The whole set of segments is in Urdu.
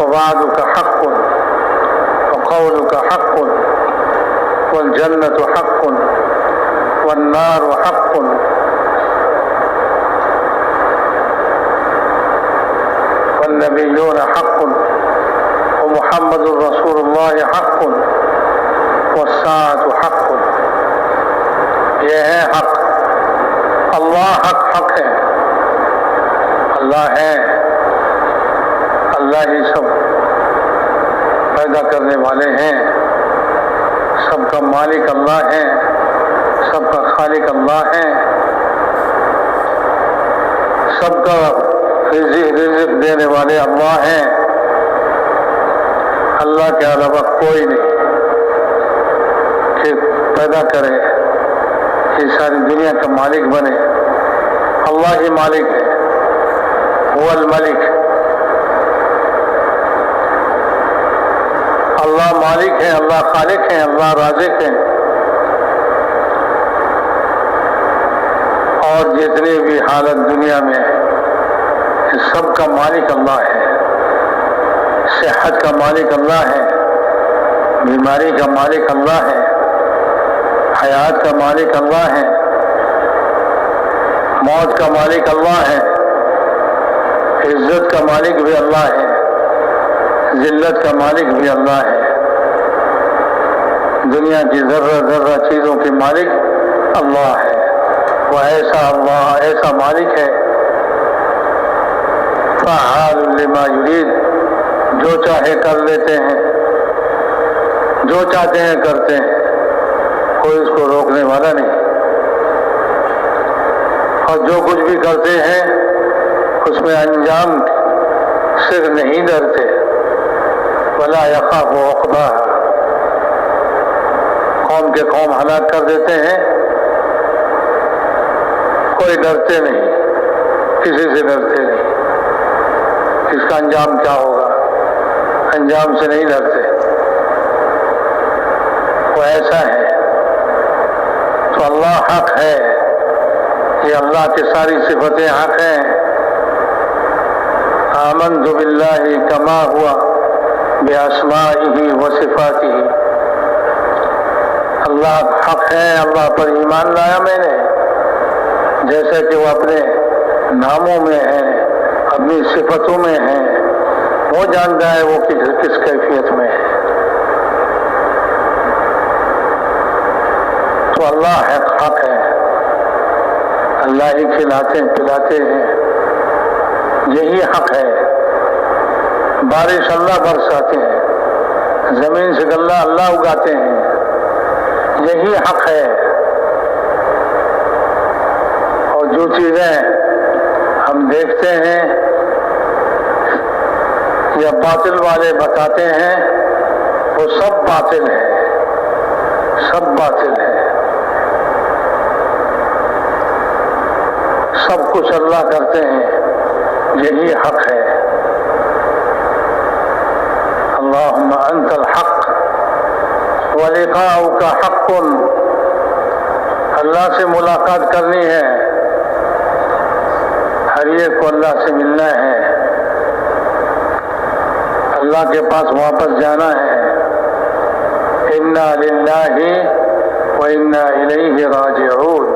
ووعدك حق وقولك حق والجنة حق والنار حق والنبيون حق ومحمد رسول الله حق والساعة حق. یہ ہے حق. اللہ حق ہے. اللہ ہے. اللہ ہی سب پیدا کرنے والے ہیں. سب کا مالک اللہ ہے. سب کا خالق اللہ ہے. سب کا رزق دینے والے اللہ ہیں. اللہ کے علاوہ کوئی نہیں کہ پیدا کرے کہ ساری دنیا کا مالک بنے. اللہ ہی مالک ہے. هو الملک. اللہ مالک ہے. اللہ خالق ہے. اللہ رازق ہے. اور جتنی بھی حالت دنیا میں ہے سب کا مالک اللہ ہے. صحت کا مالک اللہ ہے. بیماری کا مالک اللہ ہے. حیات کا مالک اللہ ہے. موت کا مالک اللہ ہے. عزت کا مالک بھی اللہ ہے. ذلت کا مالک بھی اللہ ہے. دنیا کی ذرہ ذرہ چیزوں کے مالک اللہ ہے. وہ ایسا اللہ ایسا مالک ہے. فعال لما یرید. جو چاہے کر لیتے ہیں. جو چاہتے ہیں کرتے ہیں. کوئی اس کو روکنے والا نہیں. اور جو کچھ بھی کرتے ہیں اس میں انجام سے نہیں ڈرتے. ولا یخاف عقباها. قوم کے قوم ہلاک کر دیتے ہیں. کوئی ڈرتے نہیں. کسی سے ڈرتے نہیں. اس کا انجام کیا ہوگا انجام سے نہیں ڈرتے. وہ ایسا ہے. تو اللہ حق ہے. یہ اللہ کی ساری صفتیں حق ہیں. آمنت باللہ کما ہوا باسمائہ وصفاتہ. اللہ حق ہے. اللہ پر ایمان لایا میں نے جیسے کہ وہ اپنے ناموں میں ہے اپنی صفتوں میں ہے. وہ جانتا ہے وہ کس کیفیت میں ہے. تو اللہ حق ہے. اللہ ہی کھلاتے پلاتے ہیں. یہی حق ہے. بارش اللہ برساتے ہیں. زمین سے غلہ اللہ اگاتے ہیں. یہی حق ہے. اور جو چیزیں ہم دیکھتے ہیں یا باطل والے بتاتے ہیں وہ سب باطل ہے. سب باطل ہے. سب کچھ اللہ کرتے ہیں. یہی حق ہے. اللہم انت الحق ولقاؤک حق. اللہ سے ملاقات کرنی ہے. ہر ایک کو اللہ سے ملنا ہے. اللہ کے پاس واپس جانا ہے. انا للہ و انا الیہ راجعون.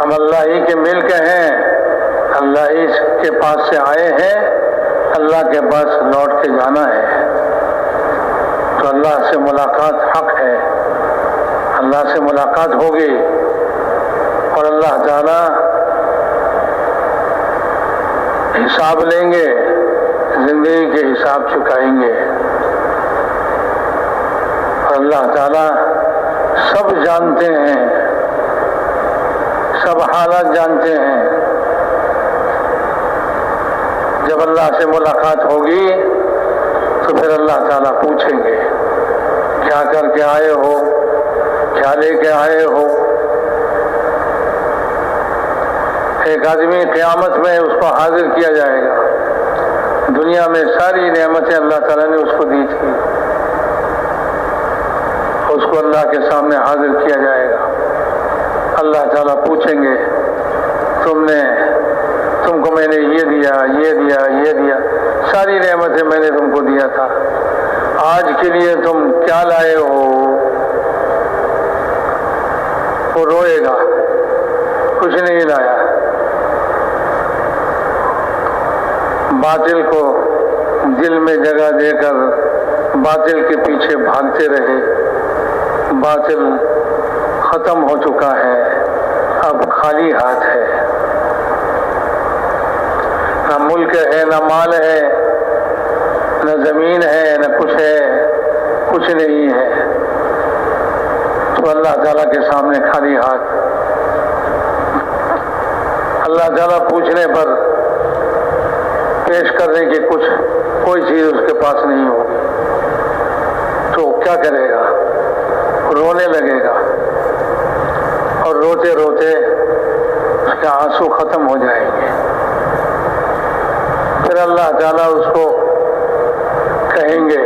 ہم اللہ ہی کے ملک ہیں. اللہ ہی کے پاس سے آئے ہیں. اللہ کے پاس لوٹ کے جانا ہے. تو اللہ سے ملاقات حق ہے. اللہ سے ملاقات ہوگی اور اللہ تعالی حساب لیں گے. زندگی کے حساب چکائیں گے. اور اللہ تعالی سب جانتے ہیں. سب حالات جانتے ہیں. جب اللہ سے ملاقات ہوگی تو پھر اللہ تعالیٰ پوچھیں گے کیا کر کے آئے ہو, کیا لے کے آئے ہو. ایک آدمی قیامت میں اس کو حاضر کیا جائے گا. دنیا میں ساری نعمتیں اللہ تعالیٰ نے اس کو دی تھی. اس کو اللہ کے سامنے حاضر کیا جائے گا. اللہ تعالیٰ پوچھیں گے تم کو میں نے یہ دیا, یہ دیا, یہ دیا. ساری نعمتیں میں نے تم کو دیا تھا، آج کے لیے تم کیا لائے ہو؟ وہ روئے گا، کچھ نہیں لایا۔ باطل کو دل میں جگہ دے کر باطل کے پیچھے بھاگتے رہے، باطل ختم ہو چکا ہے، اب خالی ہاتھ ہے، نہ ملک ہے، نہ مال ہے، نہ زمین ہے، نہ کچھ ہے، کچھ نہیں ہے۔ تو اللہ تعالیٰ کے سامنے خالی ہاتھ، اللہ تعالیٰ پوچھنے پر پیش کرنے کی کوئی چیز اس کے پاس نہیں ہوگی، تو کیا کرے گا؟ رونے لگے گا، اور روتے روتے اس کے آنسو ختم ہو جائیں گے۔ پھر اللہ تعالیٰ اس کو کہیں گے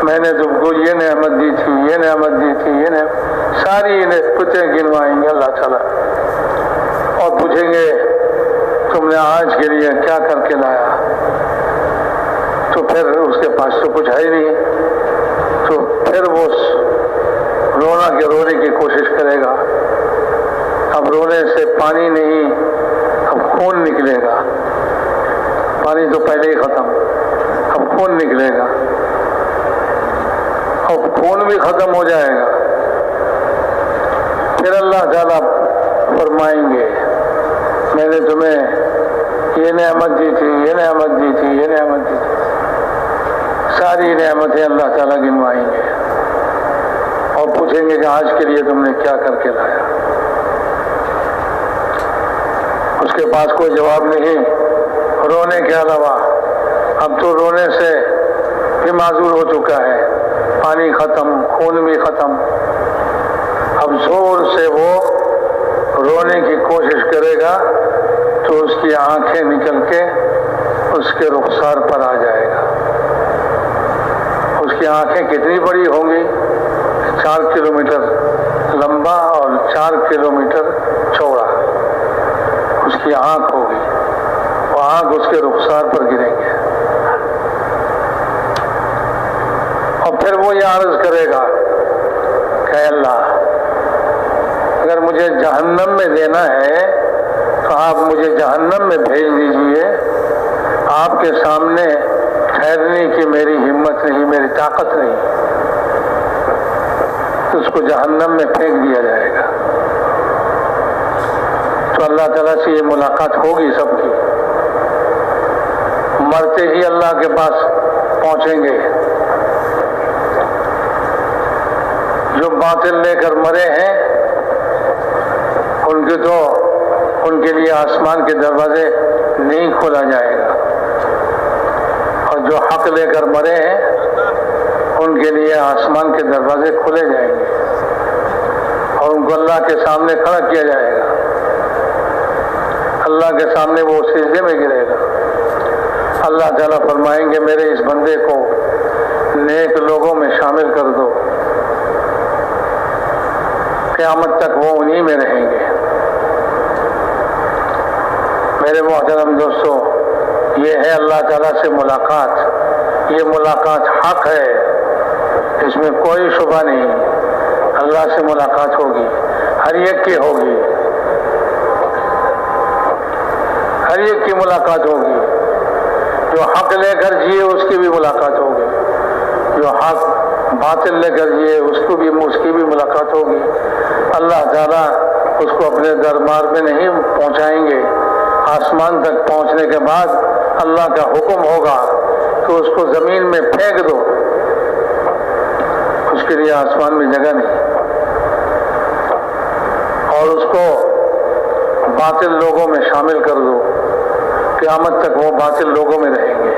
میں نے تم کو یہ نعمت دی تھی، یہ نعمت دی تھی، یہ نعمت، ساری نعمتیں گنوائیں گے اللہ تعالیٰ، اور پوچھیں گے تم نے آج کے لیے کیا کر کے لایا؟ تو پھر اس کے پاس تو کچھ ہے ہی نہیں، تو پھر وہ رونے کی کوشش کرے گا۔ اب رونے سے پانی نہیں، اب خون نکلے گا، پانی تو پہلے ہی ختم، اب خون نکلے گا، اب خون بھی ختم ہو جائے گا۔ پھر اللہ تعالیٰ فرمائیں گے میں نے تمہیں یہ نعمت دی تھی، یہ نعمت دی تھی، یہ نعمت دی تھی، ساری نعمتیں اللہ تعالیٰ گنوائیں گے، اور پوچھیں گے کہ آج کے لیے تم نے کیا کر کے لایا؟ اس کے پاس کوئی جواب نہیں رونے کے علاوہ، اب تو رونے سے بھی معذور ہو چکا ہے، پانی ختم، خون بھی ختم، اب زور سے وہ رونے کی کوشش کرے گا تو اس کی آنکھیں نکل کے اس کے رخسار پر آ جائے گا۔ اس کی آنکھیں کتنی بڑی ہوں گی؟ 4 کلومیٹر لمبا اور 4 کلومیٹر چوڑا اس کی آنکھ ہوگی، وہ آنکھ اس کے رخسار پر گریں گے، اور پھر وہ یہ عرض کرے گا کہ اللہ اگر مجھے جہنم میں دینا ہے تو آپ مجھے جہنم میں بھیج دیجئے، آپ کے سامنے ٹھہرنے کی میری ہمت نہیں، میری طاقت نہیں، تو اس کو جہنم میں پھینک دیا جائے گا۔ تو اللہ تعالیٰ سے یہ ملاقات ہوگی سب کی، مرتے ہی اللہ کے پاس پہنچیں گے۔ جو باطل لے کر مرے ہیں ان کے لیے آسمان کے دروازے نہیں کھولا جائے گا، اور جو حق لے کر مرے ہیں ان کے لیے آسمان کے دروازے کھولے جائیں گے، اور ان کو اللہ کے سامنے کھڑا کیا جائے گا، اللہ کے سامنے وہ سجدے میں گرے گا۔ اللہ تعالیٰ فرمائیں گے میرے اس بندے کو نیک لوگوں میں شامل کر دو، قیامت تک وہ انہی میں رہیں گے۔ میرے محترم دوستو، یہ ہے اللہ تعالیٰ سے ملاقات، یہ ملاقات حق ہے، اس میں کوئی شبہ نہیں، اللہ سے ملاقات ہوگی، ہر ایک کی ہوگی، ہر ایک کی ملاقات ہوگی، جو حق لے کر جیے اس کی بھی ملاقات ہوگی، جو حق باطل لے کر جیے اس کی بھی ملاقات ہوگی۔ اللہ تعالیٰ اس کو اپنے دربار میں نہیں پہنچائیں گے، آسمان تک پہنچنے کے بعد اللہ کا حکم ہوگا کہ اس کو زمین میں پھینک دو، اس کے لیے آسمان میں جگہ نہیں، اور اس کو باطل لوگوں میں شامل کر دو، قیامت تک وہ باطل لوگوں میں رہیں گے۔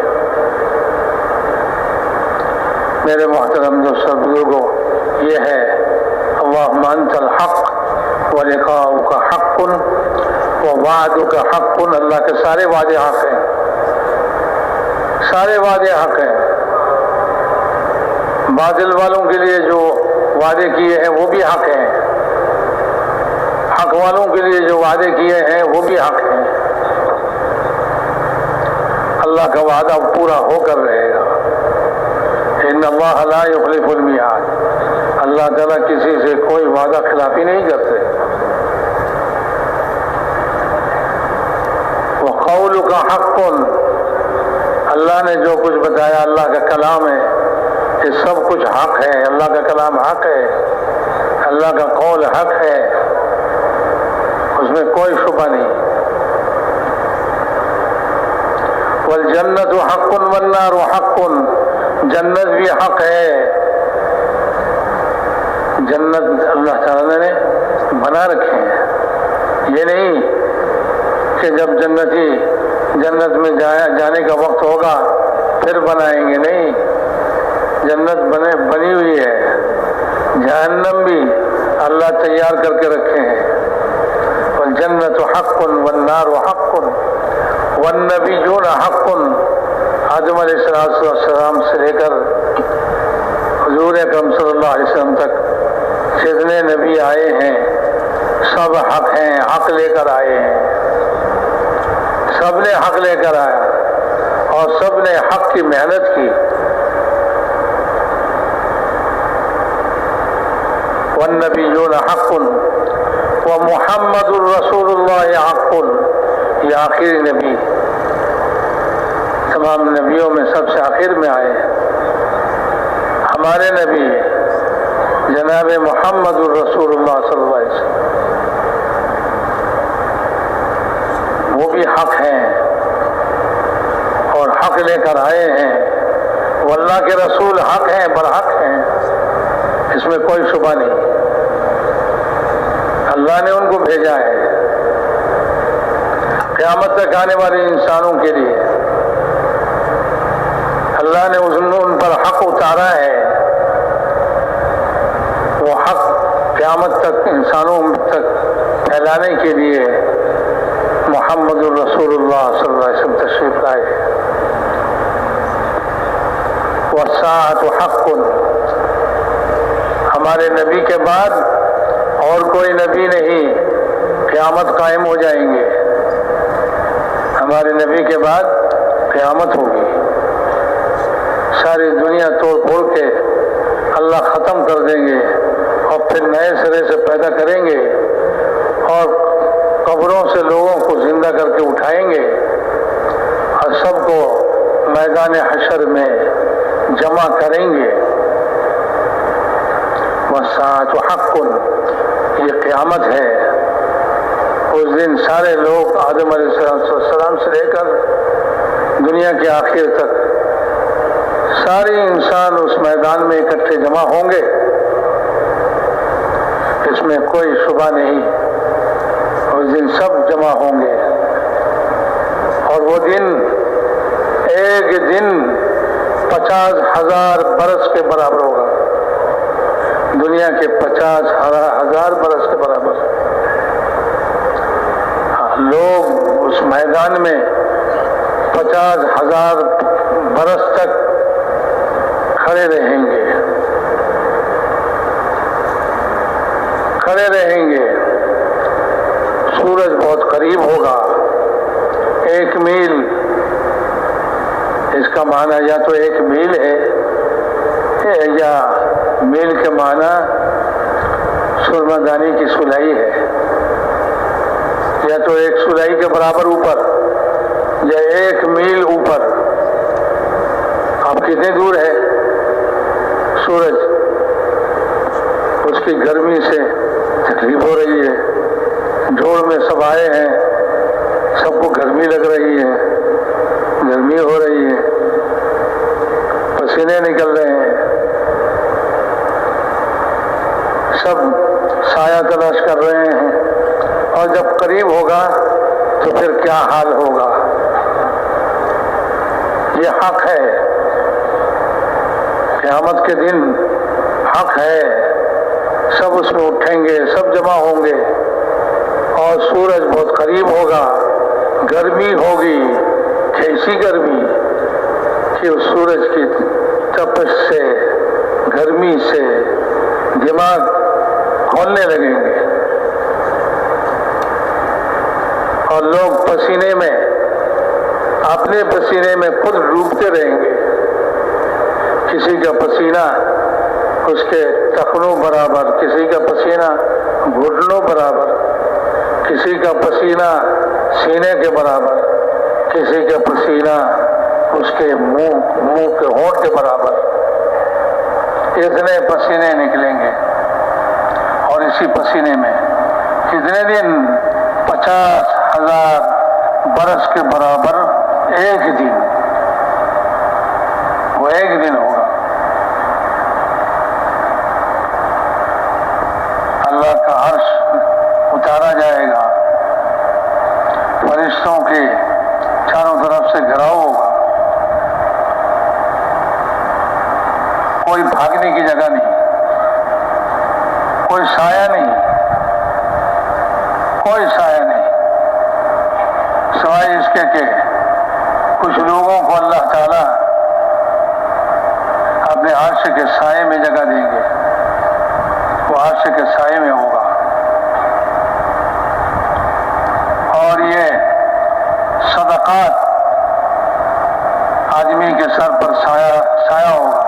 میرے محترم دوستو بزرگوں، یہ ہے اللہم انت الحق ولقاؤک حق ووعدک حق، اللہ کے سارے وعدے حق ہیں، سارے وعدے حق ہیں۔ باطل والوں کے لیے جو وعدے کیے ہیں وہ بھی حق ہیں، حق والوں کے لیے جو وعدے کیے ہیں وہ بھی حق ہیں۔ اللہ کا وعدہ پورا ہو کر رہے گا۔ ان اللہ لا یخلف المیعاد، اللہ تعالیٰ کسی سے کوئی وعدہ خلافی نہیں کرتے۔ وقولک حق، اللہ نے جو کچھ بتایا اللہ کا کلام ہے، یہ سب کچھ حق ہے، اللہ کا کلام حق ہے، اللہ کا قول حق ہے، اس میں کوئی شبہ نہیں۔ والجنت حق والنار حق، جنت بھی حق ہے۔ جنت اللہ تعالیٰ نے بنا رکھے ہیں، یہ نہیں کہ جب جنتی جنت میں جانے کا وقت ہوگا پھر بنائیں گے، نہیں، جنت بنی ہوئی ہے، جہنم بھی اللہ تیار کر کے رکھے ہیں۔ والجنت حق والنار حق والنبیون حق، آدم علیہ السلام سے لے کر حضور اکرم صلی اللہ علیہ وسلم تک جتنے نبی آئے ہیں سب حق ہیں، حق لے کر آئے ہیں، سب نے حق لے کر آیا اور سب نے حق کی محنت کی۔ والنبیون حق ومحمد الرسول اللہ حق، یہ آخری نبی تمام نبیوں میں سب سے آخر میں آئے ہیں، ہمارے نبی جناب محمد الرسول اللہ صلی اللہ علیہ وسلم، وہ بھی حق ہیں اور حق لے کر آئے ہیں۔ وہ اللہ کے رسول حق ہیں، برحق ہیں، اس میں کوئی شبہ نہیں۔ اللہ نے ان کو بھیجا ہے قیامت تک آنے والے انسانوں کے لیے، اللہ نے ان پر حق اتارا ہے، وہ حق قیامت تک انسانوں تک پھیلانے کے لیے محمد الرسول اللہ صلی اللہ علیہ وسلم تشریف لائے۔ والساعۃ حق، ہمارے نبی کے بعد اور کوئی نبی نہیں، قیامت قائم ہو جائیں گے، ہمارے نبی کے بعد قیامت ہوگی، ساری دنیا توڑ پھوڑ کے اللہ ختم کر دیں گے اور پھر نئے سرے سے پیدا کریں گے اور قبروں سے لوگوں کو زندہ کر کے اٹھائیں گے اور سب کو میدان حشر میں جمع کریں گے۔ والساعۃ حق، یہ قیامت ہے، اس دن سارے لوگ آدم علیہ السلام سے لے کر دنیا کے آخر تک سارے انسان اس میدان میں اکٹھے جمع ہوں گے، اس میں کوئی شبہ نہیں، اس دن سب جمع ہوں گے اور وہ دن ایک دن 50,000 برس کے برابر ہوگا، دنیا کے 50,000 برس کے برابر۔ لوگ اس میدان میں 50,000 برس تک کھڑے رہیں گے، کھڑے رہیں گے، سورج بہت قریب ہوگا، 1 میل، اس کا معنی یا تو 1 میل ہے یا میل کے معنی سرمہ دانی کی سلائی ہے، یا تو 1 سلائی کے برابر اوپر یا 1 میل اوپر۔ اب کتنے دور ہے سورج؟ اس کی گرمی سے تکلیف ہو رہی ہے، جوڑ میں سب آئے ہیں، سب کو گرمی لگ رہی ہے، گرمی ہو رہی ہے، پسینے نکل رہے ہیں، سب سایہ تلاش کر رہے ہیں، اور جب قریب ہوگا تو پھر کیا حال ہوگا؟ یہ حق ہے، قیامت کے دن حق ہے، سب اس میں اٹھیں گے، سب جمع ہوں گے اور سورج بہت قریب ہوگا، گرمی ہوگی، کیسی گرمی کہ اس سورج کی تپش سے، گرمی سے دماغ کھولنے لگیں گے اور لوگ پسینے میں اپنے پسینے میں خود ڈوبتے رہیں گے. کسی کا پسینہ اس کے ٹخنوں برابر، کسی کا پسینہ گھٹنوں برابر، کسی کا پسینہ سینے کے برابر، کسی کا پسینہ اس کے منہ کے ہونٹ کے برابر. اتنے پسینے نکلیں گے. اور اسی پسینے میں کتنے دن؟ 50,000 برس کے برابر ایک دن. وہ ایک دن ہوگا. اللہ کا عرش اتارا جائے گا، فرشتوں کے چاروں طرف سے گھیراؤ ہوگا. کوئی بھاگنے کی جگہ نہیں، کوئی سایہ نہیں، کوئی سایہ نہیں، سوائے اس کے کہ کچھ لوگوں کو اللہ تعالیٰ اپنے عرش کے سائے میں جگہ دیں گے. وہ عرش کے سائے میں ہوگا. اور یہ صدقات آدمی کے سر پر سایہ ہوگا،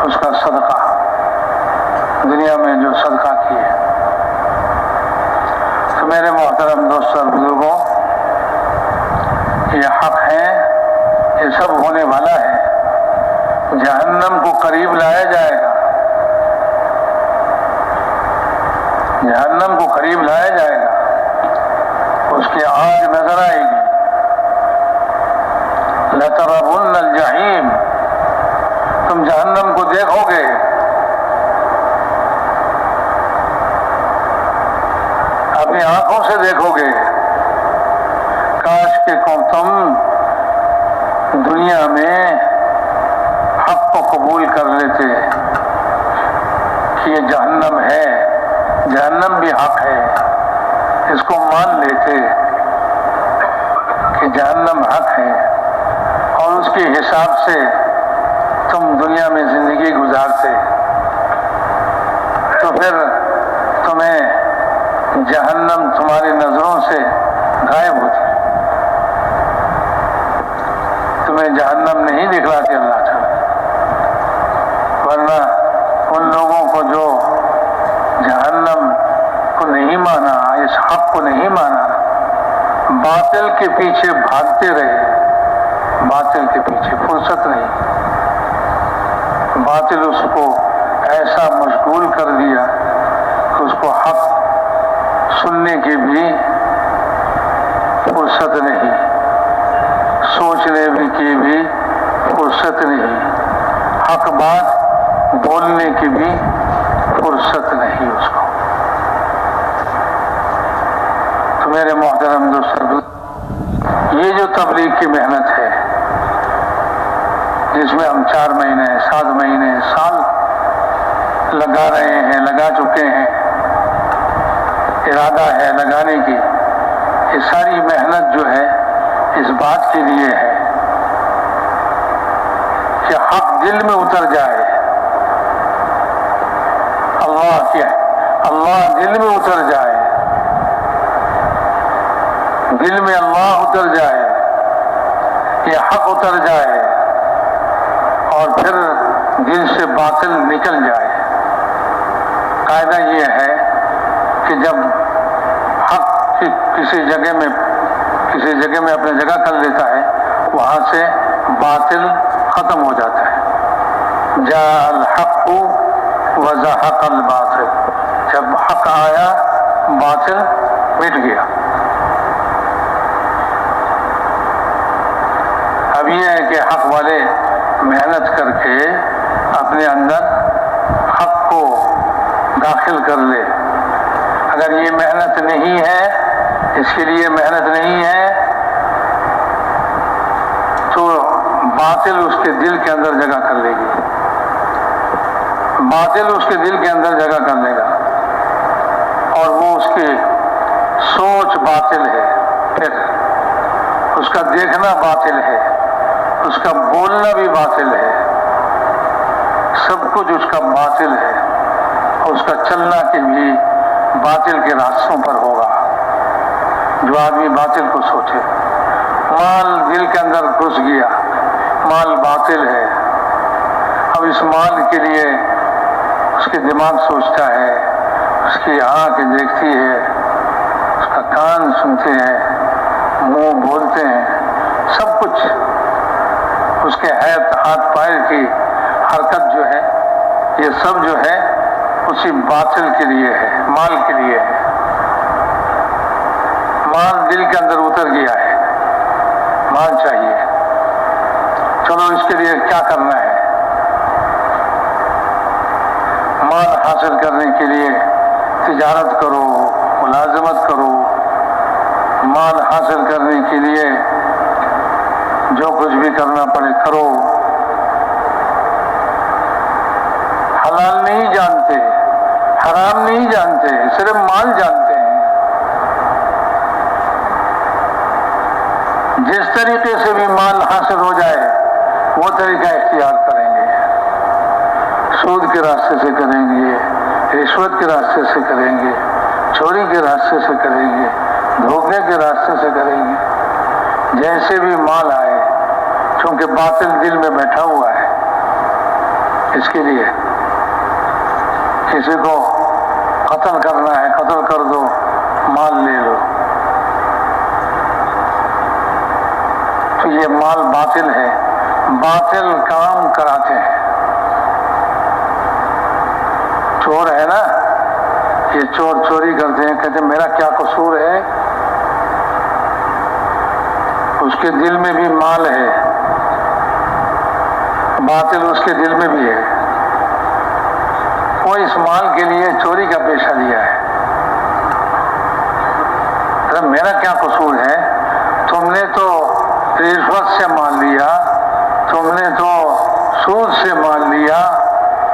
اس کا صدقہ، دنیا میں جو صدقہ کیے. تو میرے محترم دوستوں اور بزرگوں، یہ حق ہے، یہ سب ہونے والا ہے. جہنم کو قریب لایا جائے گا، جہنم کو قریب لایا جائے گا. اس کی آگ نظر آئے گی. لَتَرَوُنَّ الْجَحِيمَ، تم جہنم کو دیکھو گے. اپنی آنکھوں سے دیکھو گے. کاش کہ تم دنیا میں حق کو قبول کر لیتے کہ یہ جہنم ہے، جہنم بھی حق ہے، اس کو مان لیتے کہ جہنم حق ہے، اور اس کے حساب سے تم دنیا میں زندگی گزارتے، تو پھر تمہیں جہنم تمہاری نظروں سے غائب ہوتی. تمہیں جہنم نہیں دکھلاتے اللہ تعالیٰ. ورنہ ان لوگوں کو جو جہنم کو نہیں مانا، اس حق کو نہیں مانا، باطل کے پیچھے بھاگتے رہے، باطل کے پیچھے فرصت نہیں. باطل اس کو ایسا مشغول کر دیا کہ اس کو حق سننے کی بھی فرصت نہیں، سوچنے کی بھی فرصت نہیں، حق بات بولنے کی بھی فرصت نہیں اس کو. تو میرے محترم دوستو، یہ جو تبلیغ کی محنت ہے، جس میں ہم 4 مہینے 7 مہینے سال لگا رہے ہیں، لگا چکے ہیں، ارادہ ہے لگانے کی، یہ ساری محنت جو ہے اس بات کے لیے ہے کہ حق دل میں اتر جائے. اللہ دل میں اتر جائے، دل میں اللہ اتر جائے، یہ حق اتر جائے، اور پھر دل سے باطل نکل جائے. قاعدہ یہ ہے کہ جب حق کسی جگہ میں اپنی جگہ کر لیتا ہے، وہاں سے باطل ختم ہو جاتا ہے. جاء الحق وزهق الباطل، جب حق آیا باطل مٹ گیا. اب یہ ہے کہ حق والے محنت کر کے اپنے اندر حق کو داخل کر لے. اگر یہ محنت نہیں ہے، اس کے لیے محنت نہیں ہے، تو باطل اس کے دل کے اندر جگہ کر لے گی، باطل اس کے دل کے اندر جگہ کر لے گا، اور وہ اس کی سوچ باطل ہے، پھر اس کا دیکھنا باطل ہے، اس کا بولنا بھی باطل ہے، سب کچھ اس کا باطل ہے، اور اس کا چلنا کے بھی باطل کے راستوں پر ہوگا. جو آدمی باطل کو سوچے، مال دل کے اندر گھس گیا، مال باطل ہے۔ اب اس مال کے لیے اس کے دماغ سوچتا ہے، اس کی آنکھ دیکھتی ہے، اس کا کان سنتے ہیں، منہ بولتے ہیں، سب کچھ اس کے ہاتھ پیر کی حرکت جو ہے، یہ سب جو ہے اسی باطل کے لیے ہے، مال کے لیے ہے۔ مال دل کے اندر اتر گیا ہے، مال چاہیے، چلو اس کے لیے کیا کرنا ہے؟ مال حاصل کرنے کے لیے تجارت کرو، ملازمت کرو، مال حاصل کرنے کے لیے جو کچھ بھی کرنا پڑے کرو۔ حلال نہیں جانتے، حرام نہیں جانتے، صرف مال جانتے ہیں۔ جس طریقے سے بھی مال حاصل ہو جائے وہ طریقہ اختیار کریں گے، سود کے راستے سے کریں گے، رشوت کے راستے سے کریں گے، چوری کے راستے سے کریں گے، دھوکے کے راستے سے کریں گے، جیسے بھی مال آئے، چونکہ باطل دل میں بیٹھا ہوا ہے۔ اس کے لیے کسی کو قتل کرنا ہے، قتل کر دو، مال لے لو، تو یہ مال باطل ہے، باطل کام کراتے ہیں۔ چور ہے نا، یہ چور چوری کرتے ہیں، کہتے ہیں میرا کیا قصور ہے؟ اس کے دل میں بھی مال ہے، باطل اس کے دل میں بھی ہے، وہ اس مال کے لیے چوری کا پیشہ لیا ہے۔ میرا کیا قصور ہے؟ تم نے تو رشوت سے مال لیا، تم نے تو سود سے مال لیا،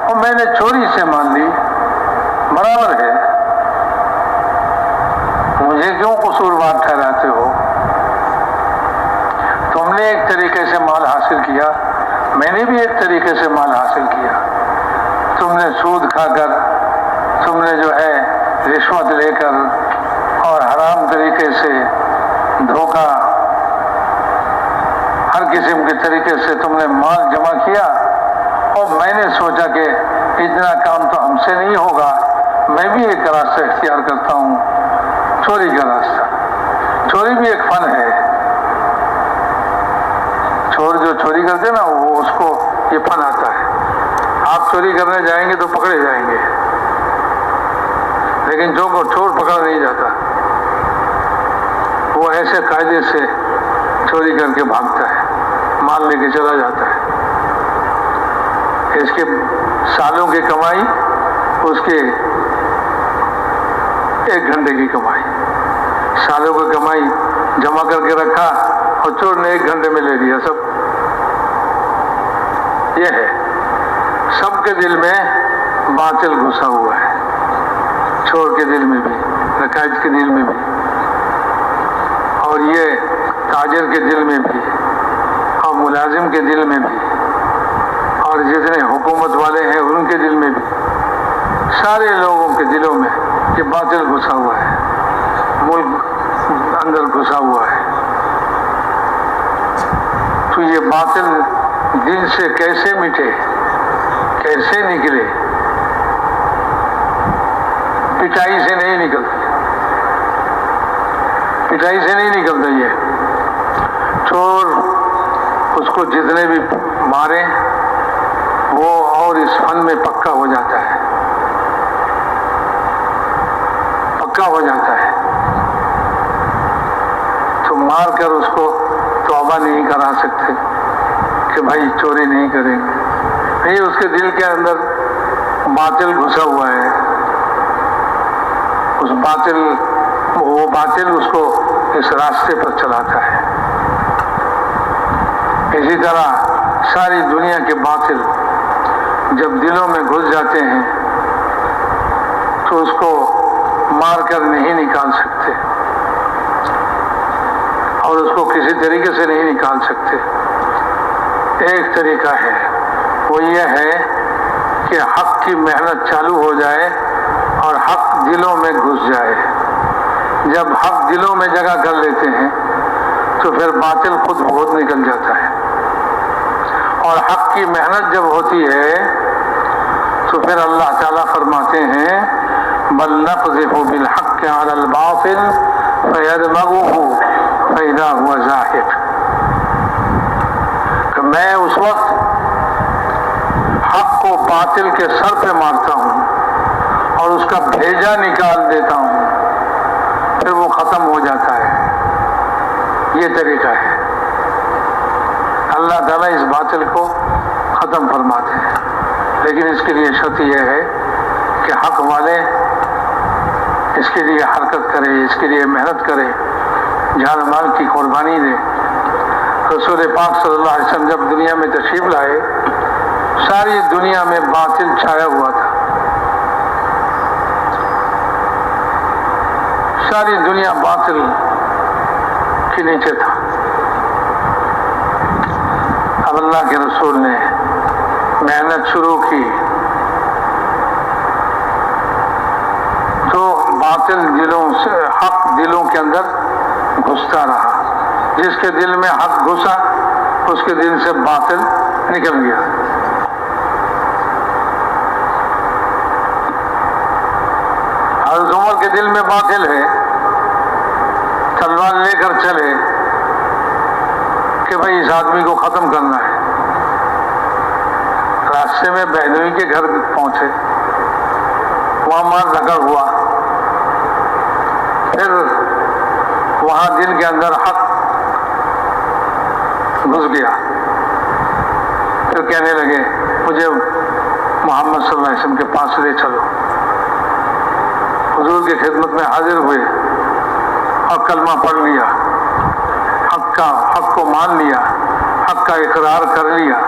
اور میں نے چوری سے مال لی، برابر ہے، مجھے کیوں قصوروار ٹھہراتے ہو؟ تم نے ایک طریقے سے مال حاصل کیا، میں نے بھی ایک طریقے سے مال حاصل کیا۔ تم نے سود کھا کر، تم نے جو ہے رشوت لے کر اور حرام طریقے سے دھوکہ، ہر قسم کے طریقے سے تم نے مال جمع کیا، اور میں نے سوچا کہ اتنا کام تو ہم سے نہیں ہوگا، میں بھی ایک راستہ اختیار کرتا ہوں، چوری کا راستہ۔ چوری بھی ایک فن ہے، چور جو چوری کرتے نا وہ اس کو یہ فن آتا ہے۔ آپ چوری کرنے جائیں گے تو پکڑے جائیں گے، لیکن جو کو چور پکڑا نہیں جاتا، وہ ایسے قاعدے سے چوری کر کے بھاگتا ہے، مال لے کے چلا جاتا ہے۔ اس کے سالوں کی کمائی اس کے 1 گھنٹے کی کمائی، سالوں کی کمائی جمع کر کے رکھا اور چور نے 1 گھنٹے میں لے لیا سب۔ یہ ہے، سب کے دل میں باطل گھسا ہوا ہے، چور کے دل میں بھی، ڈکیت کے دل میں بھی، اور یہ تاجر کے دل میں بھی، اور ملازم کے دل میں بھی، اور جتنے حکومت والے ہیں ان کے دل میں بھی، سارے لوگوں کے دلوں میں یہ باطل گھسا ہوا ہے، ملک اندر گھسا ہوا ہے۔ تو یہ باطل دل سے کیسے مٹے، کیسے نکلے؟ پٹائی سے نہیں نکلتی، پٹائی سے نہیں نکلتا۔ یہ چور اس کو جتنے بھی مارے وہ اور اس فن میں پکا ہو جاتا ہے، پکا ہو جاتا ہے، تو مار کر اس کو توبہ نہیں کرا سکتے کہ بھائی چوری نہیں کریں گے، نہیں، اس کے دل کے اندر باطل گھسا ہوا ہے، اس باطل، وہ باطل اس کو اس راستے پر چلاتا ہے۔ اسی طرح ساری دنیا کے باطل جب دلوں میں گھس جاتے ہیں تو اس کو مار کر نہیں نکال سکتے، اور اس کو کسی طریقے سے نہیں نکال سکتے۔ ایک طریقہ ہے، وہ یہ ہے کہ حق کی محنت چالو ہو جائے اور حق دلوں میں گھس جائے۔ جب حق دلوں میں جگہ کر لیتے ہیں تو پھر باطل خود بہت نکل جاتا ہے، اور حق کی محنت جب ہوتی ہے تو پھر اللہ تعالیٰ فرماتے ہیں بل نقذف بالحق علی الباطل فیدمغه فاذا هو زاهق، کہ میں اس وقت حق کو باطل کے سر پہ مارتا ہوں اور اس کا بھیجا نکال دیتا ہوں، پھر وہ ختم ہو جاتا ہے۔ یہ طریقہ ہے، اللہ تعالیٰ اس باطل کو ختم فرماتے ہیں، لیکن اس کے لیے شرط یہ ہے کہ حق والے اس کے لیے حرکت کرے، اس کے لیے محنت کرے، جان مال کی قربانی دے۔ رسول پاک صلی اللہ علیہ وسلم جب دنیا میں تشریف لائے، ساری دنیا میں باطل چھایا ہوا تھا، ساری دنیا باطل کے نیچے تھا۔ اب اللہ کے رسول نے محنت شروع کی تو باطل دلوں سے حق دلوں کے اندر گھستا رہا، جس کے دل میں حق گھسا اس کے دل سے باطل نکل گیا۔ حضرت عمر کے دل میں باطل ہے، تلوار لے کر چلے کہ بھئی اس آدمی کو ختم کرنا ہے۔ راستے میں بہنوئی کے گھر پہنچے، وہاں مار دھکڑ ہوا، پھر وہاں دل کے اندر حق گھس گیا، پھر کہنے لگے مجھے محمد صلی اللہ علیہ وسلم کے پاس لے چلو۔ حضور کی خدمت میں حاضر ہوئے اور کلمہ پڑھ لیا، حق کو مان لیا، حق کا اقرار کر لیا،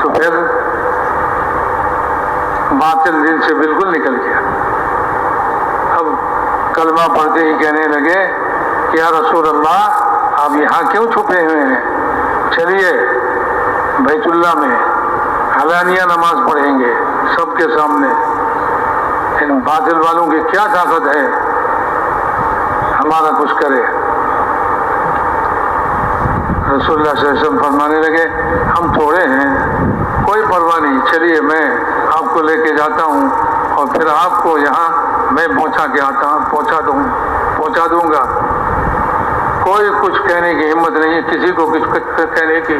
تو پھر باطل دل سے بالکل نکل گیا۔ اب کلمہ پڑھتے ہی کہنے لگے یا رسول اللہ آپ یہاں کیوں چھپے ہوئے ہیں؟ چلیے بیت اللہ میں علانیہ نماز پڑھیں گے سب کے سامنے، ان باطل والوں کی کیا طاقت ہے ہمارا کچھ کرے۔ رسول اللہ صلی اللہ علیہ وسلم فرمانے لگے ہم تھوڑے ہیں، کوئی پرواہ نہیں، چلیے میں آپ کو لے کے جاتا ہوں اور پھر آپ کو یہاں میں پہنچا دوں گا۔ کوئی کچھ کہنے کی ہمت نہیں، کسی کو کچھ کہنے کی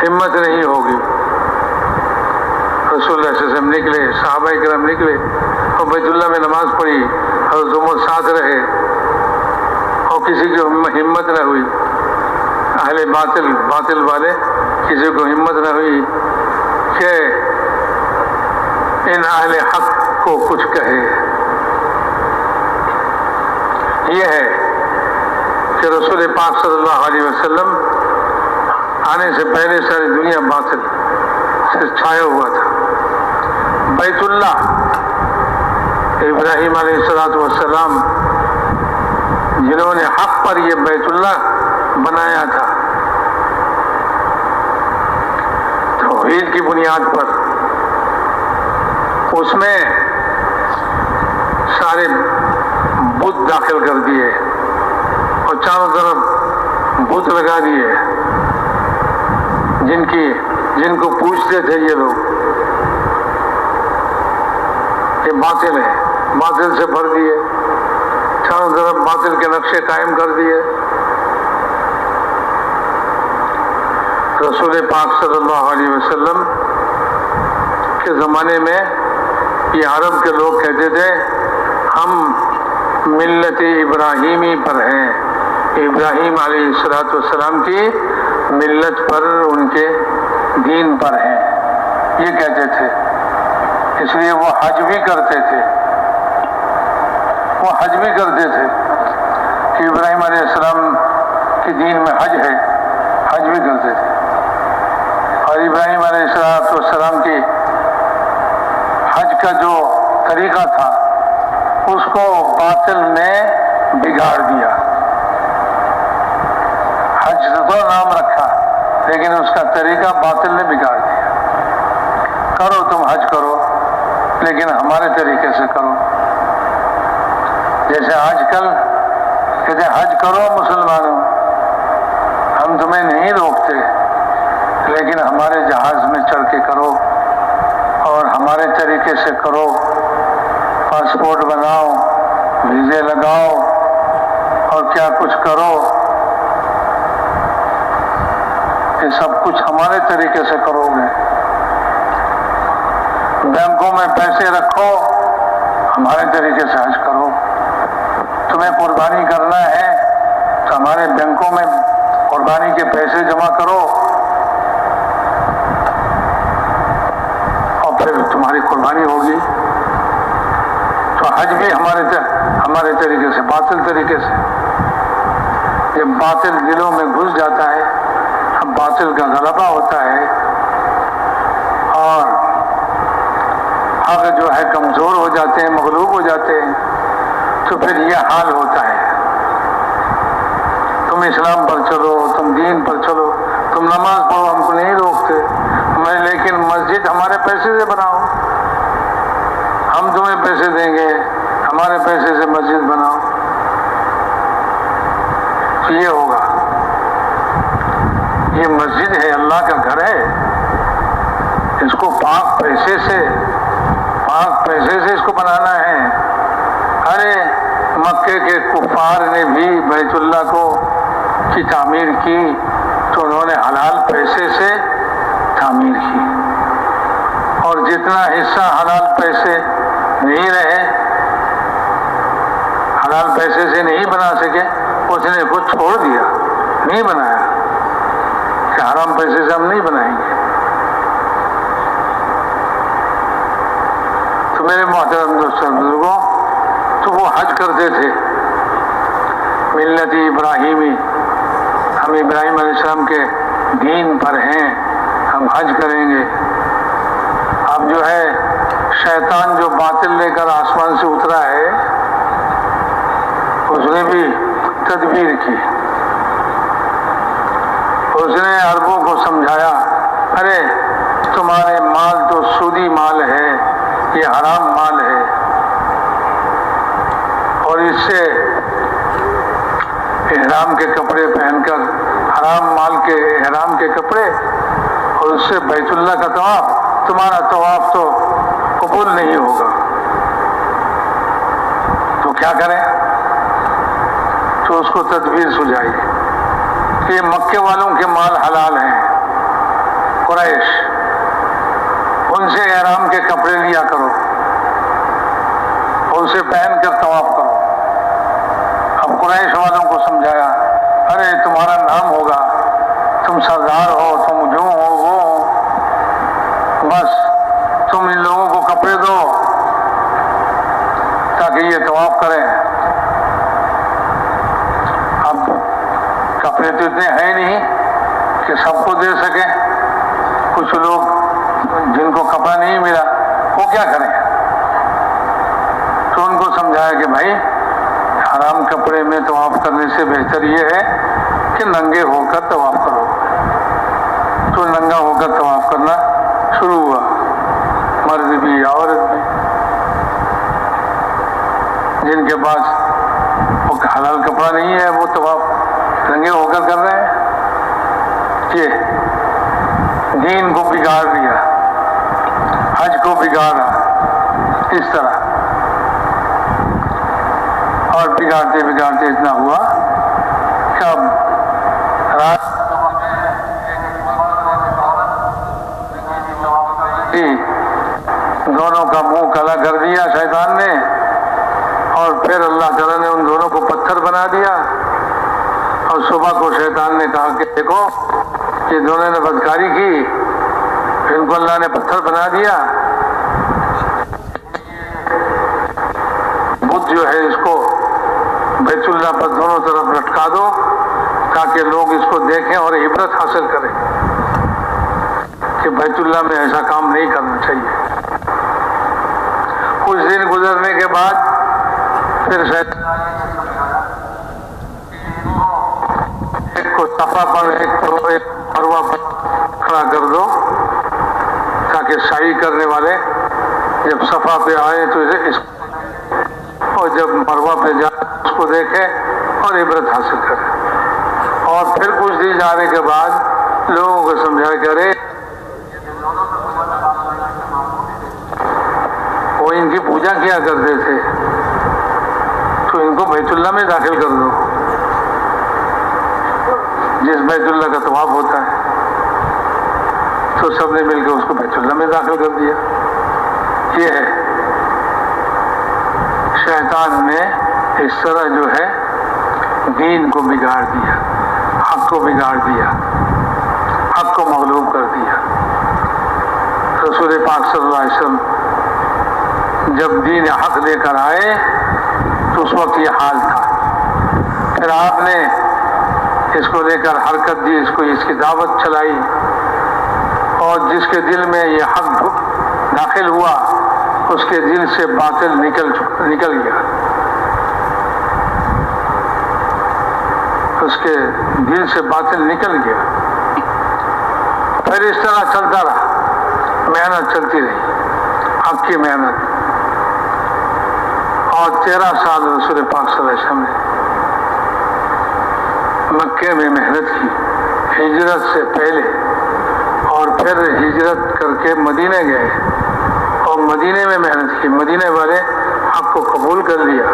ہمت نہیں ہوگی۔ رسول اللہ صلی اللہ علیہ وسلم نکلے، صحابہ کرام نکلے اور بیت اللہ میں نماز پڑھی، حضرت عمر ساتھ رہے اور کسی کی ہمت نہ ہوئی، اہل باطل والے کسی کو ہمت نہ ہوئی کہ ان اہل حق کو کچھ کہے۔ یہ ہے کہ رسول پاک صلی اللہ علیہ وسلم آنے سے پہلے ساری دنیا باطل سے چھایا ہوا تھا۔ بیت اللہ ابراہیم علیہ السلام جنہوں نے حق پر یہ بیت اللہ بنایا تھا، توحید کی بنیاد پر، اس میں سارے بت داخل کر دیے اور چاروں طرف بت لگا دیے، جن کو پوچھتے تھے یہ لوگ کہ باطل ہے، باطل سے بھر دیے، چاروں طرف باطل کے نقشے قائم کر دیے۔ رسول پاک صلی اللہ علیہ وسلم کے زمانے میں یہ عرب کے لوگ کہتے تھے ہم ملت ابراہیمی پر ہیں، ابراہیم علیہ السلام کی ملت پر، ان کے دین پر ہیں، یہ کہتے تھے۔ اس لیے وہ حج بھی کرتے تھے، کہ ابراہیم علیہ السلام کے دین میں حج ہے، حج بھی کرتے تھے، اور ابراہیم علیہ السلام کی حج کا جو طریقہ تھا اس کو باطل نے بگاڑ دیا۔ حج تو نام رکھا لیکن اس کا طریقہ باطل نے بگاڑ دیا۔ کرو تم حج کرو لیکن ہمارے طریقے سے کرو۔ جیسے آج کل کہتے حج کرو مسلمانوں، ہم تمہیں نہیں روکتے، لیکن ہمارے جہاز میں چڑھ کے کرو اور ہمارے طریقے سے کرو، پاسپورٹ بناؤ، ویزے لگاؤ اور کیا کچھ کرو، یہ سب کچھ ہمارے طریقے سے کرو گے۔ بینکوں میں پیسے رکھو، ہمارے طریقے سے حج کرو۔ تمہیں قربانی کرنا ہے تو ہمارے بینکوں میں قربانی کے پیسے جمع کرو اور پھر تمہاری قربانی ہوگی۔ تو حج بھی ہمارے طریقے سے، باطل طریقے سے۔ جب باطل دلوں میں گھس جاتا ہے، اب باطل کا غلبہ ہوتا ہے اور حق جو ہے کمزور ہو جاتے ہیں، مغلوب ہو جاتے ہیں، تو پھر یہ حال ہوتا ہے۔ تم اسلام پر چلو، تم دین پر چلو، تم نماز پڑھو، ہم کو نہیں روکتے، لیکن مسجد ہمارے پیسے سے بناؤ، ہم تمہیں پیسے دیں گے، ہمارے پیسے سے مسجد بناؤ، تو یہ ہوگا۔ یہ مسجد ہے، اللہ کا گھر ہے، اس کو پاک پیسے سے اس کو بنانا ہے۔ ارے مکے کے کفار نے بھی بیت اللہ کی تعمیر کی تو انہوں نے حلال پیسے سے تعمیر کی، اور جتنا حصہ حلال پیسے نہیں رہے، حلال پیسے سے نہیں بنا سکے، اس نے خود چھوڑ دیا، نہیں بنایا کہ حرام پیسے سے ہم نہیں بنائیں گے۔ تو میرے محترم دوستوں بزرگوں، تو وہ حج کرتے تھے ملت ابراہیمی، ہم ابراہیم علیہ السلام کے دین پر ہیں، ہم حج کریں گے۔ اب جو ہے شیطان جو باطل لے کر آسمان سے اترا ہے، اس نے بھی تدبیر کی، اس نے عربوں کو سمجھایا، ارے تمہارے مال تو سودی مال ہے، یہ حرام مال ہے، اور اس سے احرام کے کپڑے پہن کر، حرام مال کے احرام کے کپڑے، اور اس سے بیت اللہ کا طواف، تمہارا طواف تو قبول نہیں ہوگا، تو کیا کریں؟ تو اس کو تدبیر سجائی کہ یہ مکے والوں کے مال حلال ہیں، قریش، ان سے احرام کے کپڑے لیا کرو اور اسے پہن کر طواف کرو۔ اب قریش والوں کو سمجھایا، ارے تمہارا نام ہوگا، تم سردار ہو، تم جو ہو وہ ہو، بس تم ان لوگوں کو کپڑے دو تاکہ یہ طواف کریں۔ اب کپڑے تو اتنے ہیں نہیں کہ سب کو دے سکیں، کچھ لوگ جن کو کپڑا نہیں ملا وہ کیا کریں؟ تو ان کو سمجھایا کہ بھائی حرام کپڑے میں طواف کرنے سے بہتر یہ ہے کہ ننگے ہو کر طواف کرو۔ تو ننگا ہو کر طواف کرنا شروع ہوا، مرد بھی عورت بھی، جن کے پاس وہ حلال کپڑا نہیں ہے وہ طواف ننگے ہو کر کر رہے ہیں۔ یہ دین کو بگاڑ دیا، حج کو بگاڑا اس طرح، اور بگاڑتے بگاڑتے اتنا ہوا کہ اب رات دونوں کا منہ کالا کر دیا شیطان نے، اور پھر اللہ تعالیٰ نے ان دونوں کو پتھر بنا دیا، اور صبح کو شیطان نے کہا کہ دیکھو یہ دونوں نے بدکاری کی، ان کو اللہ نے پتھر بنا دیا، بت جو ہے اس کو بیت اللہ پر دونوں طرف لٹکا دو تاکہ لوگ اس کو دیکھیں اور عبرت حاصل کریں کہ بیت اللہ میں ایسا کام نہیں کرنا چاہیے۔ کچھ دن گزرنے کے بعد پھر ایک کو صفا پر ایک مروہ پر کھڑا کر دو تاکہ سعی کرنے والے جب صفا پہ آئے تو اور جب مروہ پہ جائے اس کو دیکھے اور عبرت حاصل کریں۔ اور پھر کچھ دن جانے کے بعد لوگوں کو سمجھا کرے وہ ان کی پوجا کیا کرتے تھے تو ان کو بیت اللہ میں داخل کر دو، جس بیت اللہ کا طواف ہوتا ہے۔ تو سب نے مل کے اس کو بیت اللہ میں داخل کر دیا۔ یہ ہے شیطان نے اس طرح جو ہے دین کو بگاڑ دیا، حق کو بگاڑ دیا، حق کو مغلوب کر دیا۔ رسول پاک صلی اللہ علیہ وسلم جب دین حق لے کر آئے تو اس وقت یہ حال تھا۔ پھر آپ نے اس کو لے کر حرکت دی، اس کی دعوت چلائی، اور جس کے دل میں یہ حق داخل ہوا اس کے دل سے باطل نکل گیا، اس کے دل سے باطل نکل گیا۔ پھر اس طرح چلتا رہا، محنت چلتی رہی، حق کی محنت۔ اور 13 سال رسول پاک صلی اللہ علیہ وسلم نے مکے میں محنت کی ہجرت سے پہلے، اور پھر ہجرت کر کے مدینے گئے اور مدینے میں محنت کی، مدینے والے حق کو قبول کر لیا۔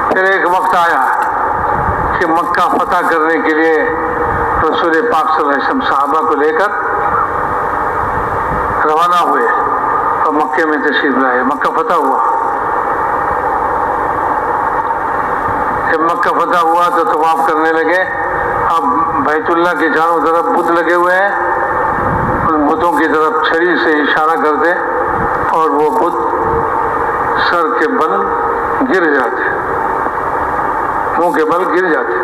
پھر ایک وقت آیا کہ مکہ فتح کرنے کے لیے رسول پاک صلی اللہ علیہ وسلم صحابہ کو لے کر روانہ ہوئے اور مکے میں تشریف لائے۔ مکہ فتح ہوا۔ جب مکہ فتح ہوا تو طواف کرنے لگے۔ اب بیت اللہ کے چاروں طرف بت لگے ہوئے ہیں، ان بتوں کی طرف چھڑی سے اشارہ کرتے اور وہ بت سر کے بل گر جاتے، منہ کے بل گر جاتے۔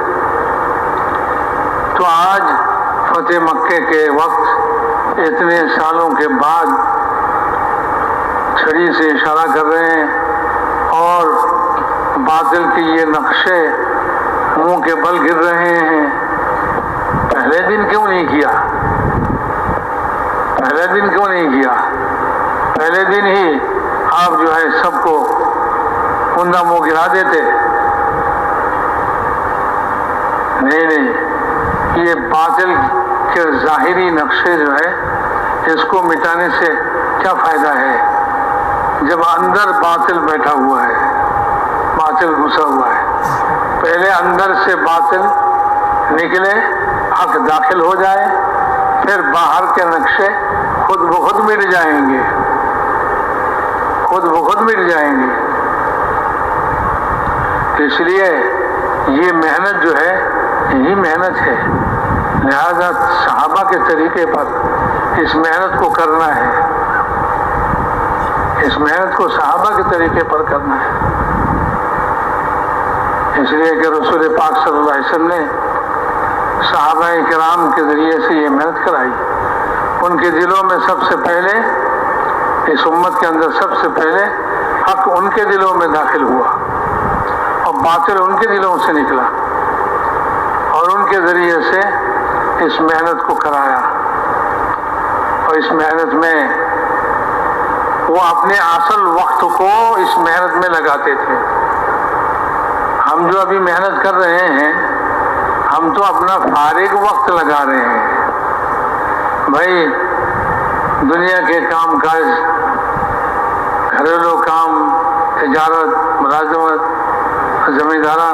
تو آج فتح مکے کے وقت اتنے سالوں کے بعد چھڑی سے اشارہ کر رہے ہیں اور باطل کے یہ نقشے منہ کے بل گر رہے ہیں۔ پہلے دن کیوں نہیں کیا؟ پہلے دن کیوں نہیں کیا؟ پہلے دن ہی آپ جو ہے سب کو مندہ منہ گرا دیتے۔ نہیں، یہ باطل کے ظاہری نقشے جو ہے اس کو مٹانے سے کیا فائدہ ہے جب اندر باطل بیٹھا ہوا ہے، باطل گھسا ہوا ہے۔ پہلے اندر سے باطل نکلے، حق داخل ہو جائے، پھر باہر کے نقشے خود بخود مٹ جائیں گے، خود بخود مٹ جائیں گے۔ اس لیے یہ محنت جو ہے یہی محنت ہے، لہذا صحابہ کے طریقے پر اس محنت کو کرنا ہے، اس محنت کو صحابہ کے طریقے پر کرنا ہے۔ اس لیے کہ رسول پاک صلی اللہ علیہ وسلم نے صحابہ کرام کے ذریعے سے یہ محنت کرائی۔ ان کے دلوں میں سب سے پہلے، اس امت کے اندر سب سے پہلے حق ان کے دلوں میں داخل ہوا اور باطل ان کے دلوں سے نکلا، اور ان کے ذریعے سے اس محنت کو کرایا۔ اور اس محنت میں وہ اپنے اصل وقت کو اس محنت میں لگاتے تھے۔ ہم جو ابھی محنت کر رہے ہیں ہم تو اپنا فارغ وقت لگا رہے ہیں بھائی، دنیا کے کام کاج، گھریلو کام، تجارت، ملازمت، زمیندارہ،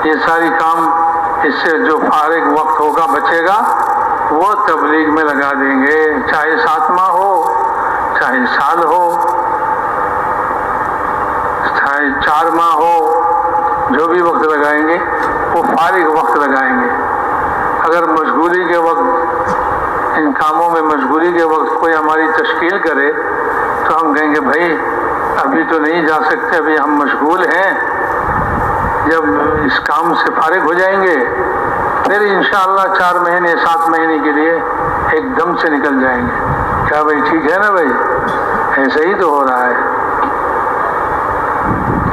یہ ساری کام، اس سے جو فارغ وقت ہوگا بچے گا وہ تبلیغ میں لگا دیں گے، چاہے 7 ماہ ہو، چاہے سال ہو، چاہے 4 ماہ ہو، جو بھی وقت لگائیں گے وہ فارغ وقت لگائیں گے۔ اگر مشغولی کے وقت، ان کاموں میں مشغولی کے وقت کوئی ہماری تشکیل کرے تو ہم کہیں گے بھائی ابھی تو نہیں جا سکتے، ابھی ہم مشغول ہیں، جب اس کام سے فارغ ہو جائیں گے پھر انشاءاللہ 4 مہینے 7 مہینے کے لیے ایک دم سے نکل جائیں گے۔ کیا بھائی ٹھیک ہے نا بھائی؟ ایسا ہی تو ہو رہا ہے۔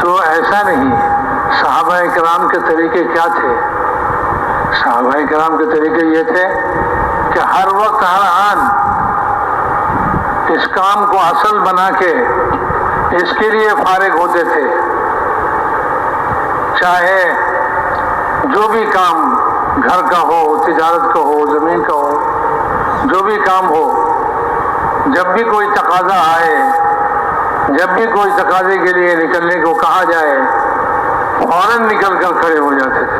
تو ایسا نہیں۔ صحابہ کرام کے طریقے کیا تھے؟ صحابہ کرام کے طریقے یہ تھے کہ ہر وقت ہر آن اس کام کو اصل بنا کے اس کے لیے فارغ ہوتے تھے چاہے جو بھی کام گھر کا ہو، تجارت کا ہو، زمین کا ہو، جو بھی کام ہو، جب بھی کوئی تقاضا آئے، جب بھی کوئی تقاضے کے لیے نکلنے کو کہا جائے، فوراً نکل کر کھڑے ہو جاتے تھے۔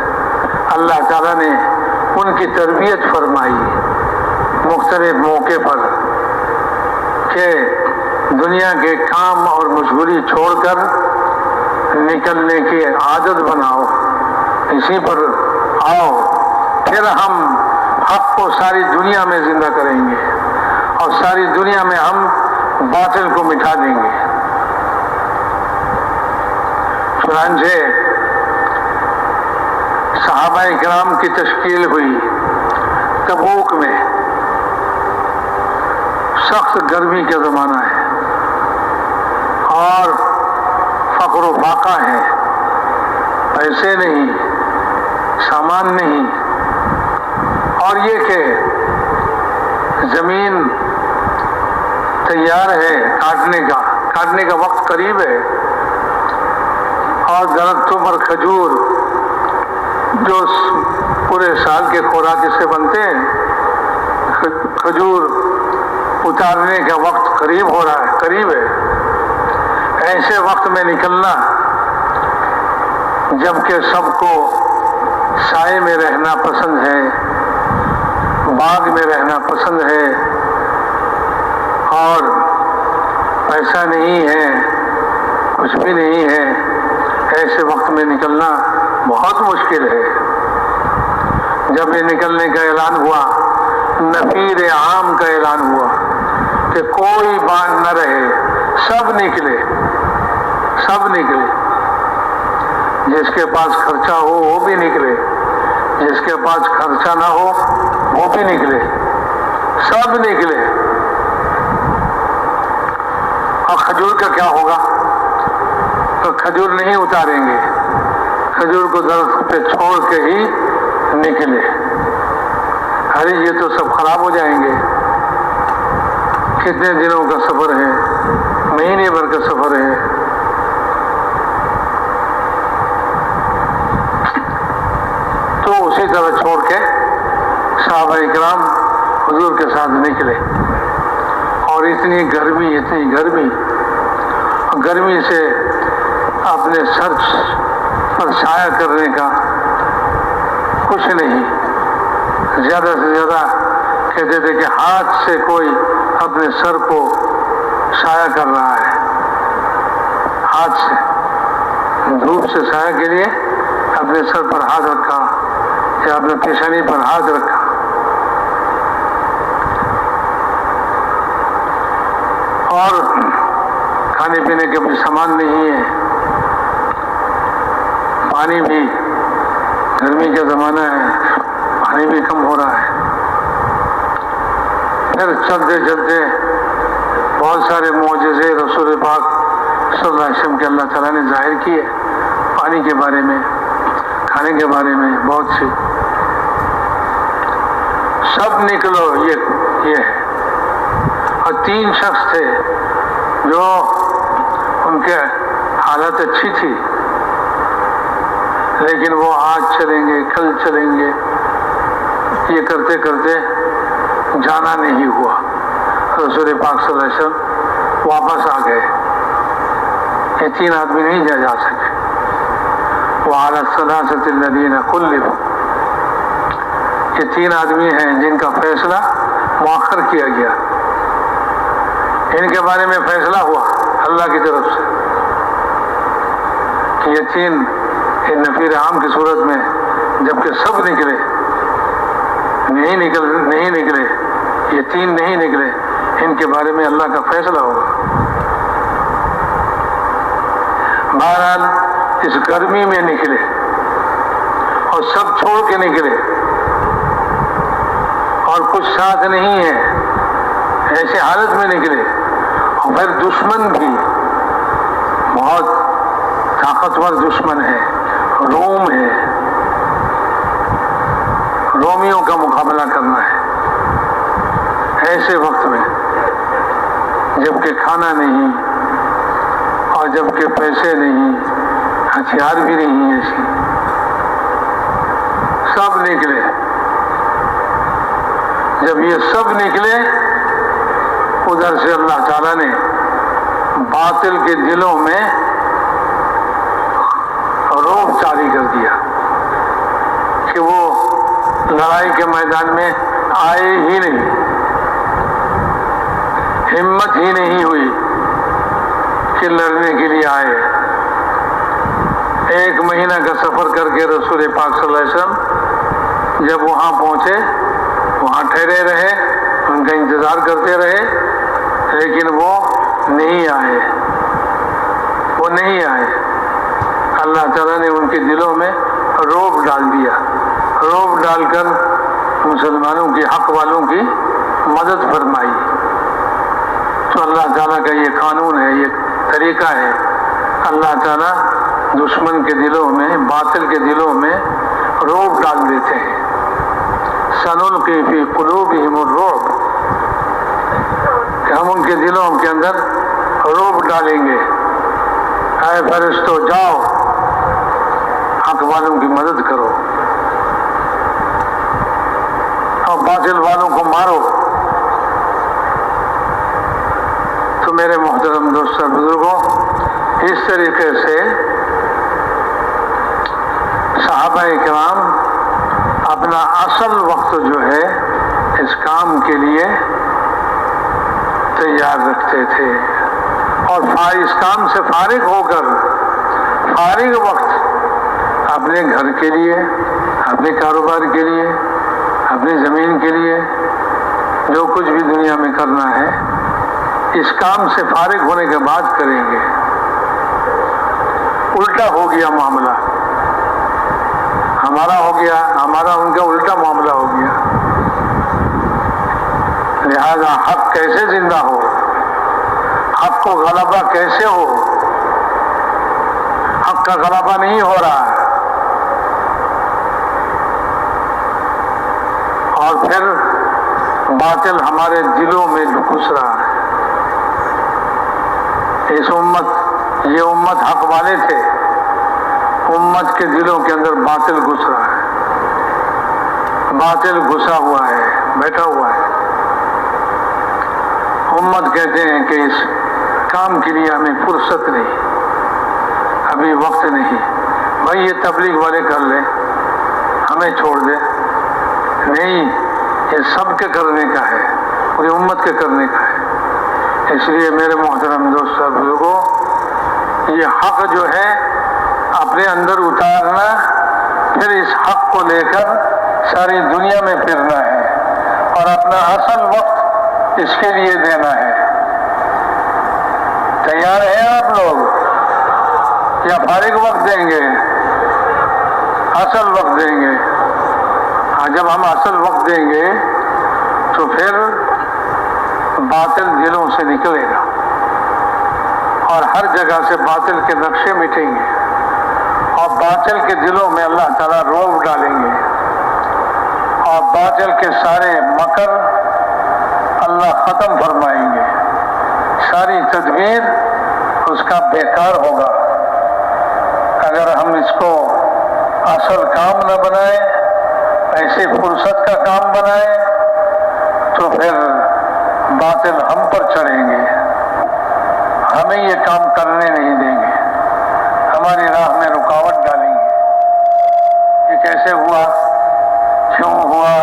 اللہ تعالیٰ نے ان کی تربیت فرمائی مختلف موقع پر کہ دنیا کے کام اور مشغولی چھوڑ کر نکلنے کی عادت بناؤ، اسی پر آؤ، پھر ہم حق کو ساری دنیا میں زندہ کریں گے اور ساری دنیا میں ہم باطل کو مٹا دیں گے۔ چنانچہ صحابہ کرام کی تشکیل ہوئی تبوک میں، سخت گرمی کا زمانہ ہے اور فقر و فاقہ ہے، پیسے نہیں، سامان نہیں، اور یہ کہ زمین تیار ہے کاٹنے کا وقت قریب ہے، اور درختوں پر کھجور جو پورے سال کے خوراک سے بنتے ہیں، کھجور اتارنے کا وقت قریب ہے۔ ایسے وقت میں نکلنا جبکہ سب کو سائے میں رہنا پسند ہے، باغ میں رہنا پسند ہے، اور پیسہ نہیں ہے، کچھ بھی نہیں ہے، ایسے وقت میں نکلنا بہت مشکل ہے۔ جب یہ نکلنے کا اعلان ہوا، نفیر عام کا اعلان ہوا کہ کوئی باندھ نہ رہے، سب نکلے، جس کے پاس خرچہ ہو وہ بھی نکلے، جس کے پاس خرچہ نہ ہو وہ بھی نکلے، سب نکلے۔ اور کھجور کا کیا ہوگا؟ تو کھجور نہیں اتاریں گے، کھجور کو درخت پہ چھوڑ کے ہی نکلے۔ ارے یہ تو سب خراب ہو جائیں گے، کتنے دنوں کا سفر ہے، مہینے بھر کا سفر ہے۔ تو اسی طرح چھوڑ کے صحابہ کرام حضور کے ساتھ نکلے، اور اتنی گرمی سے اپنے سر پر سایہ کرنے کا کچھ نہیں، زیادہ سے زیادہ کہتے تھے کہ ہاتھ سے کوئی اپنے سر کو سایہ کر رہا ہے، ہاتھ سے دھوپ سے سایہ کے لیے اپنے سر پر ہاتھ رکھا یا اپنے پیشانی پر ہاتھ رکھا۔ اور کھانے پینے کے بھی سامان نہیں ہے، پانی بھی، گرمی کا زمانہ ہے، پانی بھی کم ہو رہا ہے۔ پھر چلتے چلتے بہت سارے معجزے رسول پاک صلی اللہ علیہ وسلم کے اللہ تعالیٰ نے ظاہر کیے، پانی کے بارے میں، کھانے کے بارے میں، بہت سی۔ سب نکلو، یہ ہے۔ اور 3 شخص تھے جو ان کے حالت اچھی تھی، لیکن وہ آج چلیں گے، کل چلیں گے، یہ کرتے کرتے جانا نہیں ہوا۔ رسول پاک صلی اللہ علیہ وسلم واپس آ گئے۔ یہ 3 آدمی نہیں جا سکے۔ وعلی الثلاثة الذین خلفوا، یہ 3 آدمی ہیں جن کا فیصلہ مؤخر کیا گیا، ان کے بارے میں فیصلہ ہوا اللہ کی طرف سے کہ یہ 3 نفیر عام کی صورت میں، جبکہ سب نکلے، نہیں نکلے، یہ 3 نہیں نکلے، ان کے بارے میں اللہ کا فیصلہ ہوگا۔ بہرحال اس گرمی میں نکلے اور سب چھوڑ کے نکلے، اور کچھ ساتھ نہیں ہے، ایسے حالت میں نکلے، اور پھر دشمن بھی بہت طاقتور دشمن ہے، روم ہے، رومیوں کا مقابلہ کرنا ہے۔ ایسے وقت میں جبکہ کھانا نہیں اور جبکہ پیسے نہیں، ہتھیار بھی نہیں ہے ایسی، سب نکلے۔ جب یہ سب نکلے ادھر سے اللہ تعالیٰ نے باطل کے دلوں میں رعب جاری کر دیا کہ وہ لڑائی کے میدان میں آئے ہی نہیں، ہمت ہی نہیں ہوئی کہ لڑنے کے لیے آئے۔ 1 مہینہ کا سفر کر کے رسول پاک صلی اللہ علیہ وسلم جب وہاں پہنچے، وہاں ٹھہرے رہے، ان کا انتظار کرتے رہے، لیکن وہ نہیں آئے، وہ نہیں آئے۔ اللہ تعالیٰ نے ان کے دلوں میں رعب ڈال دیا، رعب ڈال کر مسلمانوں کی، حق والوں کی مدد فرمائی۔ تو اللہ تعالیٰ کا یہ قانون ہے، یہ طریقہ ہے، اللہ تعالیٰ دشمن کے دلوں میں، باطل کے دلوں میں رعب ڈال دیتے ہیں۔ سنلقی فی قلوبہم الرعب، کہ ہم ان کے دلوں کے اندر رعب ڈالیں گے۔ اے فرشتوں جاؤ حق والوں کی مدد کرو اور باطل والوں کو مارو۔ تو میرے محترم دوستوں بزرگوں، اس طریقے سے صحابہ کرام اپنا اصل وقت جو ہے اس کام کے لیے تیار رکھتے تھے، اور اس کام سے فارغ ہو کر فارغ وقت اپنے گھر کے لیے، اپنے کاروبار کے لیے، اپنی زمین کے لیے، جو کچھ بھی دنیا میں کرنا ہے اس کام سے فارغ ہونے کے بعد کریں گے۔ الٹا ہو گیا معاملہ، ہمارا ہو گیا، ہمارا ان کا الٹا معاملہ ہو گیا۔ لہذا حق کیسے زندہ ہو، حق کو غلبہ کیسے ہو؟ حق کا غلبہ نہیں ہو رہا ہے، اور پھر باطل ہمارے دلوں میں گھس رہا ہے۔ یہ امت حق والے تھے، امت کے دلوں کے اندر باطل گھس رہا ہے، باطل گھسا ہوا ہے، بیٹھا ہوا ہے۔ امت کہتے ہیں کہ اس کام کے لیے ہمیں فرصت نہیں، ابھی وقت نہیں، بھائی یہ تبلیغ والے کر لیں، ہمیں چھوڑ دے۔ نہیں، یہ سب کے کرنے کا ہے، پوری امت کے کرنے کا ہے۔ اس لیے میرے محترم دوستوں بزرگوں، یہ حق جو ہے اپنے اندر اتارنا، پھر اس حق کو لے کر ساری دنیا میں پھرنا ہے، اور اپنا اصل وقت اس کے لیے دینا ہے۔ تیار ہیں آپ لوگ، یا فارغ وقت دیں گے؟ اصل وقت دیں گے۔ جب ہم اصل وقت دیں گے تو پھر باطل دلوں سے نکلے گا، اور ہر جگہ سے باطل کے نقشے مٹیں گے، اور باطل کے دلوں میں اللہ تعالیٰ رعب ڈالیں گے، اور باطل کے سارے مکر اللہ ختم فرمائیں گے، ساری تدبیر اس کا بیکار ہوگا۔ اگر ہم اس کو اصل کام نہ بنائیں، ایسے فرصت کا کام بنائیں، تو پھر باطل ہم پر چڑھیں گے، ہمیں یہ کام کرنے نہیں دیں گے، ہماری راہ میں رکاوٹ ڈالیں گے۔ یہ کیسے ہوا، کیوں ہوا،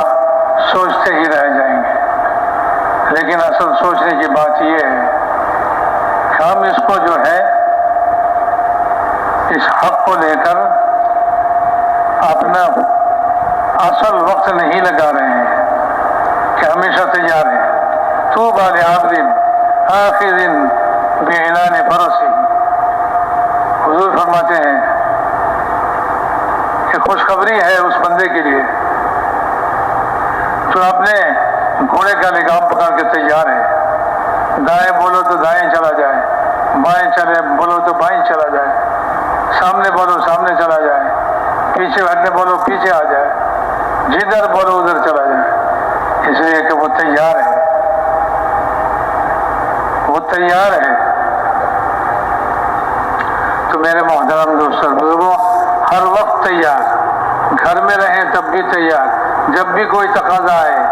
سوچتے ہی رہ جائیں گے۔ لیکن اصل سوچنے کی بات یہ ہے کہ ہم اس کو جو ہے، اس حق کو لے کر اپنا اصل وقت نہیں لگا رہے ہیں کہ ہمیشہ تیار ہیں۔ طوبیٰ لعبد آخذ بعنان فرسہ، حضور فرماتے ہیں کہ خوشخبری ہے اس بندے کے لیے جو اپنے گھوڑے کا لگام پکڑ کے تیار ہے، دائیں بولو تو دائیں چلا جائے، بائیں چلے بولو تو بائیں چلا جائے، سامنے بولو سامنے چلا جائے، پیچھے ہٹنے بولو پیچھے آ جائے، جدھر بولو ادھر چلا جائے، اس لیے کہ وہ تیار ہے، وہ تیار ہے۔ تو میرے محترم محترم دوستوں بزرگوں، ہر وقت تیار، گھر میں رہیں تب بھی تیار، جب بھی کوئی تقاضا آئے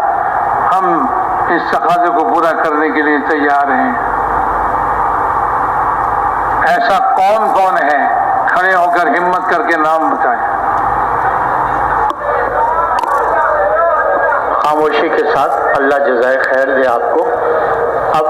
ہم اس تقاضے کو پورا کرنے کے لیے تیار ہیں۔ ایسا کون کون ہے؟ کھڑے ہو کر ہمت کر کے نام بتائیں۔ خاموشی کے ساتھ، اللہ جزائے خیر دے آپ کو۔